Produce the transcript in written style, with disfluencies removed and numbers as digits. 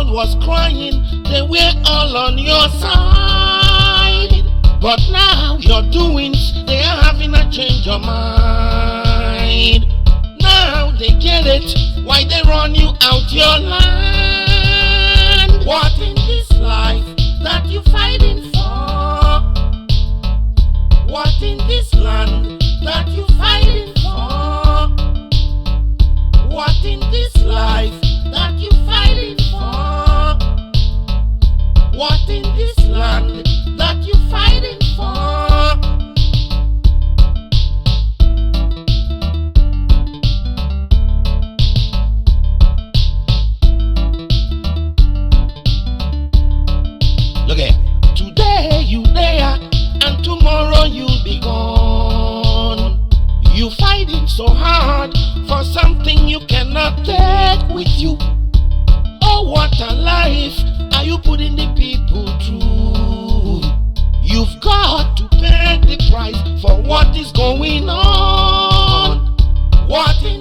world was crying, they were all on your side. But now your doings, they are having a change of mind. Now they get it, why they run you out your land. What in this life that you fighting for? What in this land that you fighting for? What in this life that you fighting for? What in this land that you fighting for? Look here. Today you there and tomorrow you'll be gone. You fighting so hard for something you cannot take with you. Oh, what a life are you putting the people through? You've got to pay the price for what is going on. What in